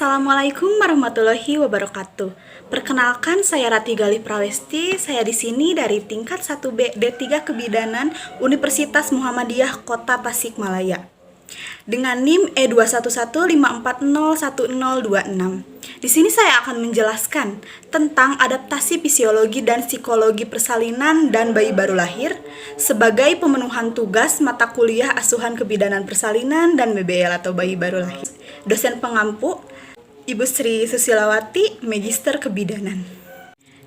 Assalamualaikum warahmatullahi wabarakatuh. Perkenalkan, saya Rati Galih Prawesti. Saya di sini dari tingkat 1B D3 Kebidanan Universitas Muhammadiyah Kota Tasikmalaya. Dengan NIM E21154011026. Di sini saya akan menjelaskan tentang adaptasi fisiologi dan psikologi persalinan dan bayi baru lahir sebagai pemenuhan tugas mata kuliah asuhan kebidanan persalinan dan BBL atau bayi baru lahir. Dosen pengampu Ibu Sri Susilawati, Magister Kebidanan.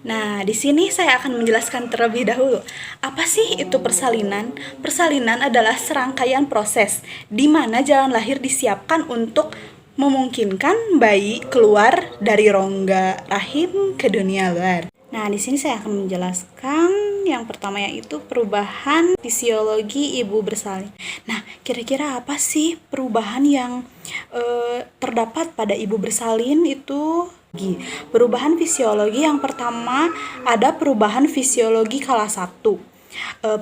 Nah, di sini saya akan menjelaskan terlebih dahulu, apa sih itu persalinan? Persalinan adalah serangkaian proses di mana jalan lahir disiapkan untuk memungkinkan bayi keluar dari rongga rahim ke dunia luar. Nah, di sini saya akan menjelaskan yang pertama, yaitu perubahan fisiologi ibu bersalin. Nah, kira-kira apa sih perubahan yang terdapat pada ibu bersalin itu? Perubahan fisiologi yang pertama ada perubahan fisiologi kala 1.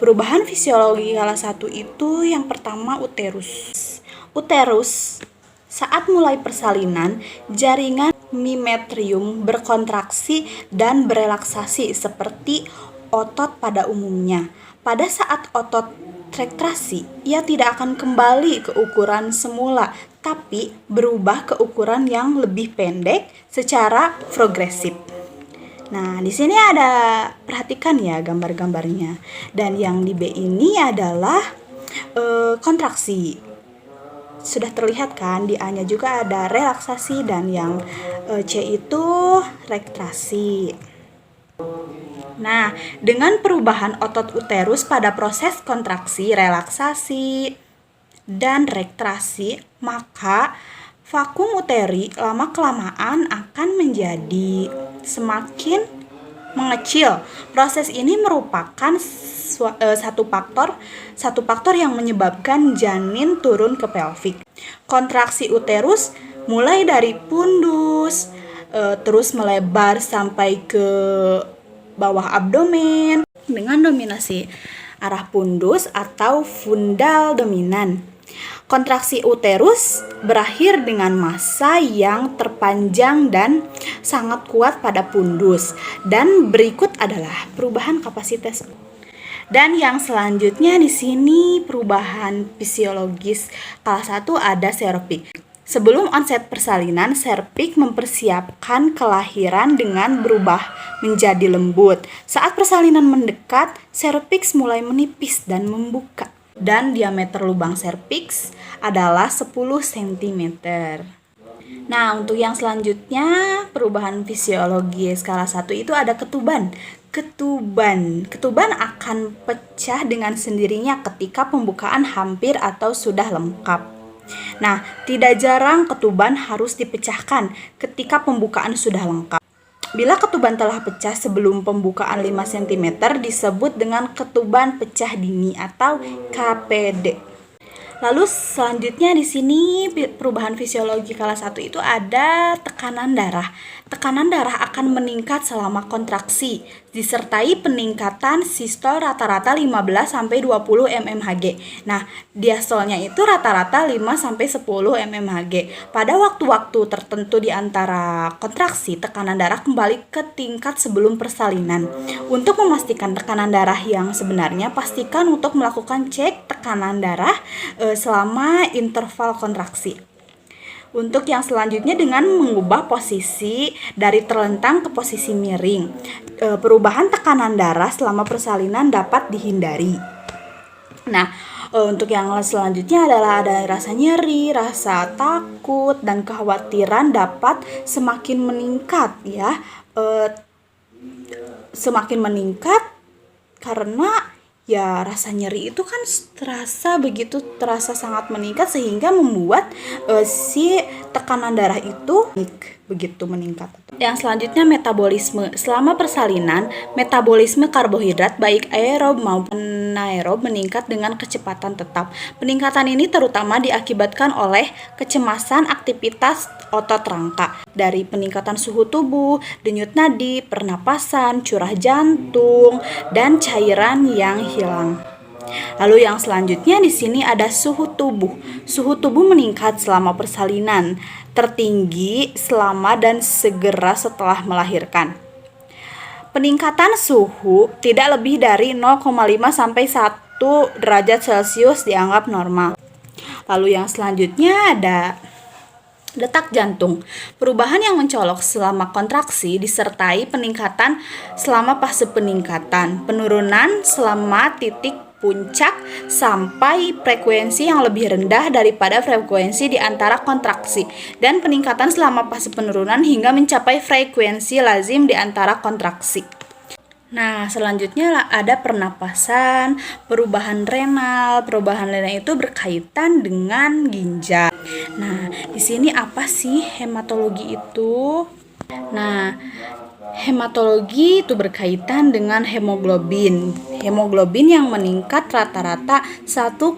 Perubahan fisiologi kala 1 itu yang pertama uterus. Uterus saat mulai persalinan, jaringan mimetrium berkontraksi dan berelaksasi seperti otot pada umumnya. Pada saat otot retraksi, ia tidak akan kembali ke ukuran semula, tapi berubah ke ukuran yang lebih pendek secara progresif. Nah, di sini ada, perhatikan ya gambar-gambarnya. Dan yang di B ini adalah kontraksi. Sudah terlihat kan, di A-nya juga ada relaksasi, dan yang C itu retraksi. Nah, dengan perubahan otot uterus pada proses kontraksi, relaksasi, dan retraksi, maka vakum uteri lama-kelamaan akan menjadi semakin mengecil. Proses ini merupakan satu faktor yang menyebabkan janin turun ke pelvik. Kontraksi uterus mulai dari pundus, terus melebar sampai ke bawah abdomen dengan dominasi arah pundus atau fundal dominan. Kontraksi uterus berakhir dengan massa yang terpanjang dan sangat kuat pada pundus. Dan berikut adalah perubahan kapasitas. Dan yang selanjutnya di sini perubahan fisiologis kala 1 ada cervix. Sebelum onset persalinan, cervix mempersiapkan kelahiran dengan berubah menjadi lembut. Saat persalinan mendekat, cervix mulai menipis dan membuka. Dan diameter lubang cervix adalah 10 cm. Nah, untuk yang selanjutnya, perubahan fisiologi skala 1 itu ada ketuban. Ketuban akan pecah dengan sendirinya ketika pembukaan hampir atau sudah lengkap. Nah, tidak jarang ketuban harus dipecahkan ketika pembukaan sudah lengkap. Bila ketuban telah pecah sebelum pembukaan 5 cm disebut dengan ketuban pecah dini atau KPD. Lalu selanjutnya di sini perubahan fisiologi kala 1 itu ada tekanan darah. Tekanan darah akan meningkat selama kontraksi, disertai peningkatan sistol rata-rata 15-20 mmHg. Nah, diastolnya itu rata-rata 5-10 mmHg. Pada waktu-waktu tertentu di antara kontraksi, tekanan darah kembali ke tingkat sebelum persalinan. Untuk memastikan tekanan darah yang sebenarnya, pastikan untuk melakukan cek tekanan darah selama interval kontraksi. Untuk yang selanjutnya dengan mengubah posisi dari terlentang ke posisi miring. Perubahan tekanan darah selama persalinan dapat dihindari. Nah, untuk yang selanjutnya adalah ada rasa nyeri, rasa takut, dan kekhawatiran dapat semakin meningkat ya. Semakin meningkat karena ya rasa nyeri itu kan terasa sangat meningkat sehingga membuat si tekanan darah itu begitu meningkat. Yang selanjutnya metabolisme. Selama persalinan, metabolisme karbohidrat baik aerob maupun anaerob meningkat dengan kecepatan tetap. Peningkatan ini terutama diakibatkan oleh kecemasan aktivitas otot rangka, dari peningkatan suhu tubuh, denyut nadi, pernapasan, curah jantung, dan cairan yang hilang. Lalu yang selanjutnya di sini ada suhu tubuh. Suhu tubuh meningkat selama persalinan, tertinggi selama dan segera setelah melahirkan. Peningkatan suhu tidak lebih dari 0,5 sampai 1 derajat Celcius dianggap normal. Lalu yang selanjutnya ada detak jantung. Perubahan yang mencolok selama kontraksi disertai peningkatan selama fase peningkatan, penurunan selama titik puncak sampai frekuensi yang lebih rendah daripada frekuensi di antara kontraksi, dan peningkatan selama fase penurunan hingga mencapai frekuensi lazim di antara kontraksi. Nah, selanjutnya ada pernapasan, perubahan renal. Perubahan renal itu berkaitan dengan ginjal. Nah, di sini apa sih hematologi itu? Nah, hematologi itu berkaitan dengan hemoglobin. Hemoglobin yang meningkat rata-rata 1,2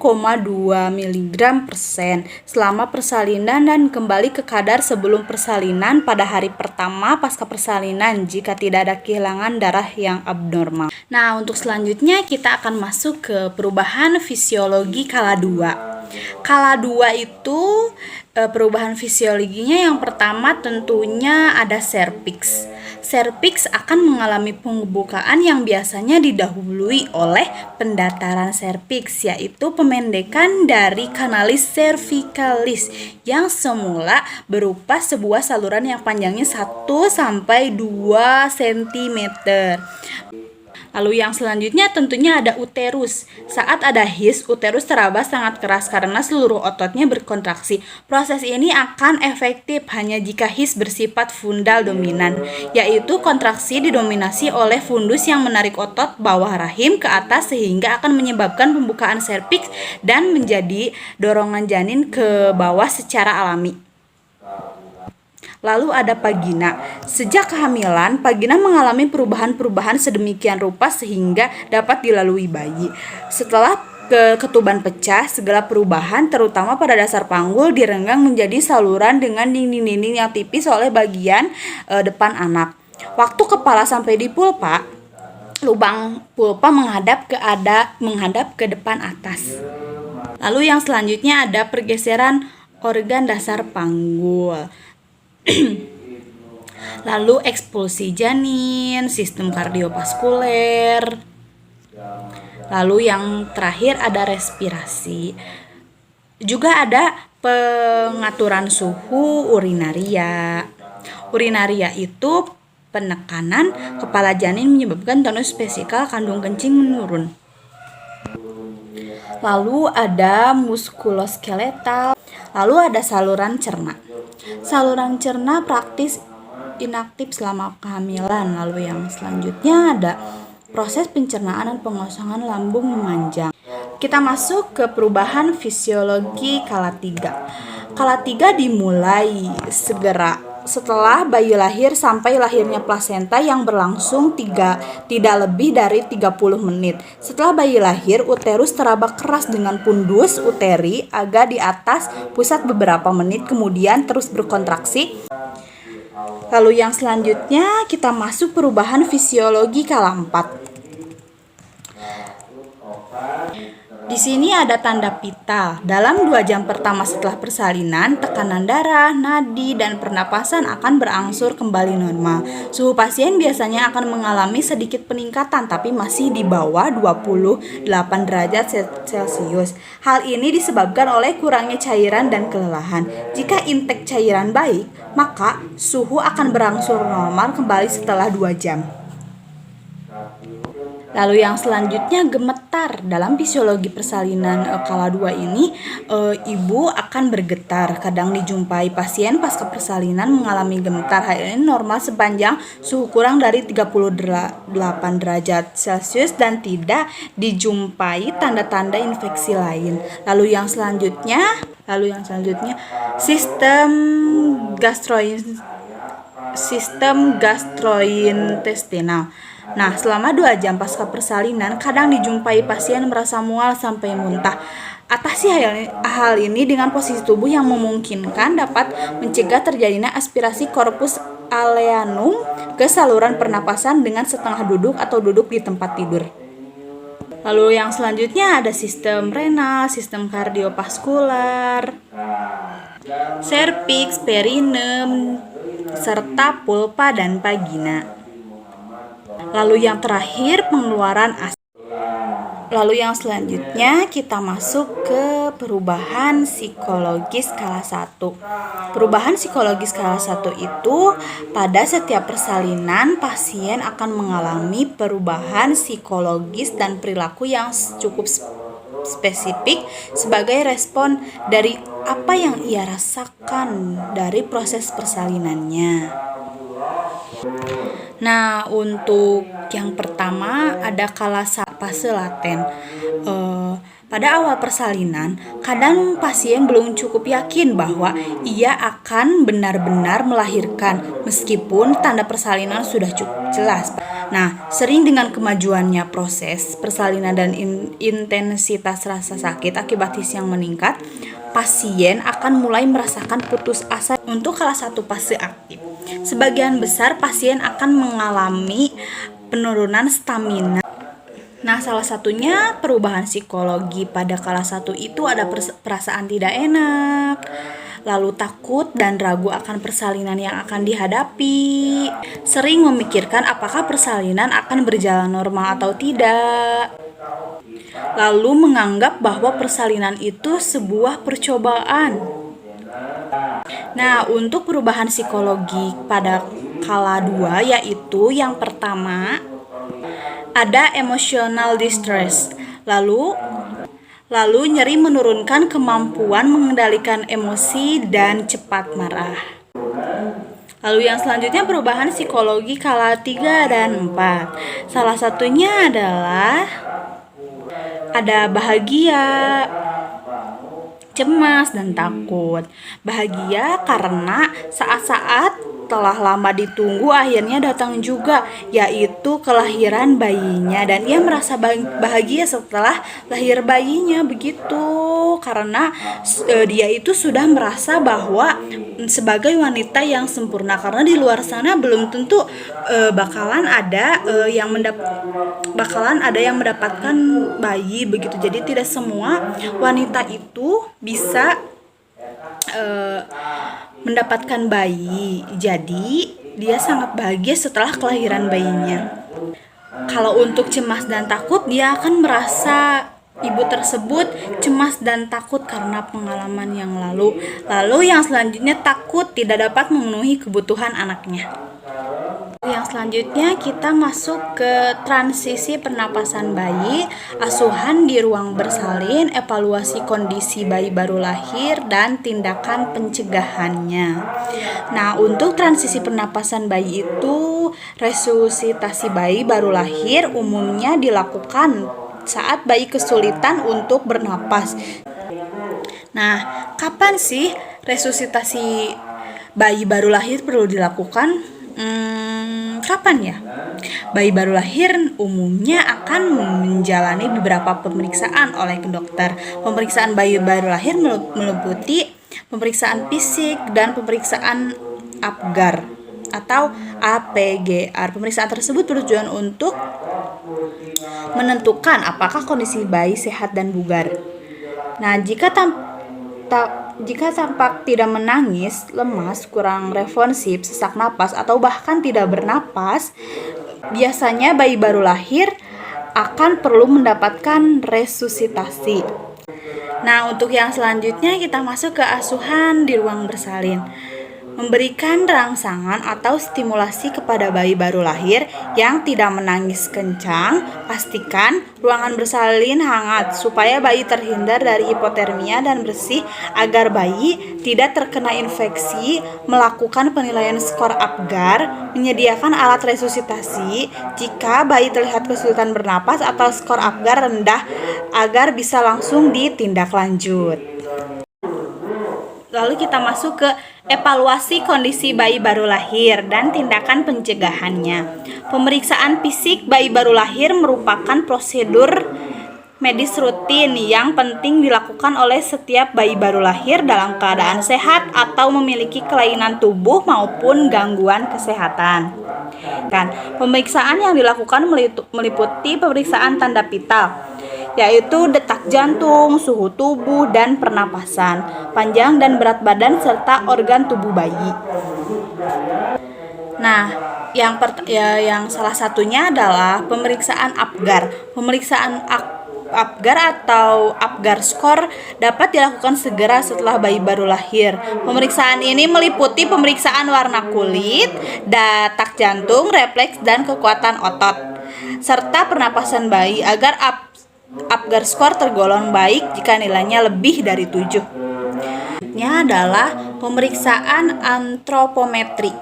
mg/sen selama persalinan dan kembali ke kadar sebelum persalinan pada hari pertama pasca persalinan jika tidak ada kehilangan darah yang abnormal. Nah, untuk selanjutnya kita akan masuk ke perubahan fisiologi kala 2. Kala 2 itu perubahan fisiologinya yang pertama tentunya ada serviks. Serviks akan mengalami pembukaan yang biasanya didahului oleh pendataran serviks, yaitu pemendekan dari kanalis cervicalis yang semula berupa sebuah saluran yang panjangnya 1 sampai 2 cm. Lalu yang selanjutnya tentunya ada uterus. Saat ada his, uterus teraba sangat keras karena seluruh ototnya berkontraksi. Proses ini akan efektif hanya jika his bersifat fundal dominan, yaitu kontraksi didominasi oleh fundus yang menarik otot bawah rahim ke atas sehingga akan menyebabkan pembukaan serviks dan menjadi dorongan janin ke bawah secara alami. Lalu ada vagina. Sejak kehamilan, vagina mengalami perubahan-perubahan sedemikian rupa sehingga dapat dilalui bayi. Setelah ketuban pecah, segala perubahan terutama pada dasar panggul direnggang menjadi saluran dengan dinding-dinding yang tipis oleh bagian depan anak. Waktu kepala sampai di pulpa, lubang pulpa menghadap ke depan atas. Lalu yang selanjutnya ada pergeseran organ dasar panggul. Lalu ekspulsi janin, sistem kardiovaskuler. Lalu yang terakhir ada respirasi. Juga ada pengaturan suhu urinaria. Urinaria itu penekanan kepala janin menyebabkan tonus vesikal kandung kencing menurun. Lalu ada muskuloskeletal. Lalu ada saluran cerna. Saluran cerna praktis inaktif selama kehamilan. Lalu yang selanjutnya ada proses pencernaan dan pengosongan lambung memanjang. Kita masuk ke perubahan fisiologi kala 3. Kala 3 dimulai segera setelah bayi lahir sampai lahirnya plasenta yang berlangsung tidak lebih dari 30 menit. Setelah bayi lahir, uterus teraba keras dengan pundus uteri agak di atas pusat beberapa menit, kemudian terus berkontraksi. Lalu yang selanjutnya kita masuk perubahan fisiologi kala 4. Di sini ada tanda pita. Dalam 2 jam pertama setelah persalinan, tekanan darah, nadi, dan pernapasan akan berangsur kembali normal. Suhu pasien biasanya akan mengalami sedikit peningkatan, tapi masih di bawah 28 derajat Celcius. Hal ini disebabkan oleh kurangnya cairan dan kelelahan. Jika intake cairan baik, maka suhu akan berangsur normal kembali setelah 2 jam. Lalu yang selanjutnya gemetar. Dalam fisiologi persalinan kala 2 ini, ibu akan bergetar. Kadang dijumpai pasien pasca persalinan mengalami gemetar. Hal ini normal sepanjang suhu kurang dari 38 derajat Celcius dan tidak dijumpai tanda-tanda infeksi lain. Lalu yang selanjutnya sistem gastrointestinal. Nah, selama 2 jam pasca persalinan, kadang dijumpai pasien merasa mual sampai muntah. Atasi hal ini dengan posisi tubuh yang memungkinkan dapat mencegah terjadinya aspirasi corpus alleanum ke saluran pernapasan dengan setengah duduk atau duduk di tempat tidur. Lalu yang selanjutnya ada sistem renal, sistem kardiovaskular, serviks, perinem, serta pulpa dan vagina. Lalu yang terakhir pengeluaran asam. Lalu yang selanjutnya kita masuk ke perubahan psikologis skala 1. Perubahan psikologis skala 1 itu pada setiap persalinan pasien akan mengalami perubahan psikologis dan perilaku yang cukup spesifik sebagai respon dari apa yang ia rasakan dari proses persalinannya. Nah, untuk yang pertama ada fase laten. Pada awal persalinan, kadang pasien belum cukup yakin bahwa ia akan benar-benar melahirkan meskipun tanda persalinan sudah cukup jelas. Nah, sering dengan kemajuannya proses persalinan dan intensitas rasa sakit akibat HIS yang meningkat, pasien akan mulai merasakan putus asa untuk salah satu fase aktif. Sebagian besar pasien akan mengalami penurunan stamina. Nah, salah satunya perubahan psikologi pada kala 1 itu ada perasaan tidak enak, lalu takut dan ragu akan persalinan yang akan dihadapi, sering memikirkan apakah persalinan akan berjalan normal atau tidak, lalu menganggap bahwa persalinan itu sebuah percobaan. Nah, untuk perubahan psikologi pada kala 2 yaitu yang pertama ada emotional distress. Lalu nyeri menurunkan kemampuan mengendalikan emosi dan cepat marah. Lalu yang selanjutnya perubahan psikologi kala 3 dan 4. Salah satunya adalah ada bahagia, cemas, dan takut. Bahagia karena saat-saat telah lama ditunggu akhirnya datang juga, yaitu kelahiran bayinya, dan ia merasa bahagia setelah lahir bayinya begitu, karena dia itu sudah merasa bahwa sebagai wanita yang sempurna, karena di luar sana belum tentu bakalan ada yang mendapatkan bayi begitu. Jadi tidak semua wanita itu bisa mendapatkan bayi. Jadi dia sangat bahagia setelah kelahiran bayinya. Kalau untuk cemas dan takut, dia akan merasa ibu tersebut cemas dan takut karena pengalaman yang lalu. Lalu yang selanjutnya takut tidak dapat memenuhi kebutuhan anaknya. Yang selanjutnya kita masuk ke transisi pernapasan bayi, asuhan di ruang bersalin, evaluasi kondisi bayi baru lahir, dan tindakan pencegahannya. Nah, untuk transisi pernapasan bayi itu, resusitasi bayi baru lahir umumnya dilakukan saat bayi kesulitan untuk bernapas. Nah, kapan sih resusitasi bayi baru lahir perlu dilakukan? Kapan ya? Bayi baru lahir umumnya akan menjalani beberapa pemeriksaan oleh dokter. Pemeriksaan bayi baru lahir meliputi pemeriksaan fisik dan pemeriksaan APGAR atau APGR. Pemeriksaan tersebut bertujuan untuk menentukan apakah kondisi bayi sehat dan bugar. Nah, jika tampak tidak menangis, lemas, kurang responsif, sesak napas, atau bahkan tidak bernapas, biasanya bayi baru lahir akan perlu mendapatkan resusitasi. Nah, untuk yang selanjutnya kita masuk ke asuhan di ruang bersalin. Memberikan rangsangan atau stimulasi kepada bayi baru lahir yang tidak menangis kencang. Pastikan ruangan bersalin hangat supaya bayi terhindar dari hipotermia dan bersih agar bayi tidak terkena infeksi. Melakukan penilaian skor APGAR, menyediakan alat resusitasi jika bayi terlihat kesulitan bernapas atau skor APGAR rendah agar bisa langsung ditindaklanjut. Lalu kita masuk ke evaluasi kondisi bayi baru lahir dan tindakan pencegahannya. Pemeriksaan fisik bayi baru lahir merupakan prosedur medis rutin yang penting dilakukan oleh setiap bayi baru lahir dalam keadaan sehat atau memiliki kelainan tubuh maupun gangguan kesehatan. Pemeriksaan yang dilakukan meliputi pemeriksaan tanda vital, yaitu detak jantung, suhu tubuh, dan pernapasan, panjang dan berat badan, serta organ tubuh bayi. Nah, yang salah satunya adalah pemeriksaan Apgar. Pemeriksaan Apgar atau Apgar Score dapat dilakukan segera setelah bayi baru lahir. Pemeriksaan ini meliputi pemeriksaan warna kulit, detak jantung, refleks, dan kekuatan otot, serta pernapasan bayi agar Apgar Score tergolong baik jika nilainya lebih dari 7. Selanjutnya adalah pemeriksaan antropometri.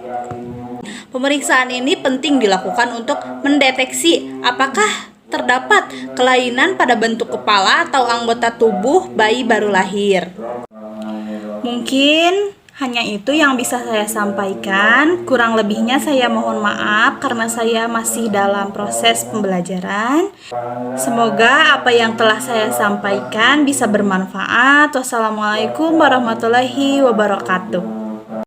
Pemeriksaan ini penting dilakukan untuk mendeteksi apakah terdapat kelainan pada bentuk kepala atau anggota tubuh bayi baru lahir. Mungkin hanya itu yang bisa saya sampaikan. Kurang lebihnya saya mohon maaf karena saya masih dalam proses pembelajaran. Semoga apa yang telah saya sampaikan bisa bermanfaat. Wassalamualaikum warahmatullahi wabarakatuh.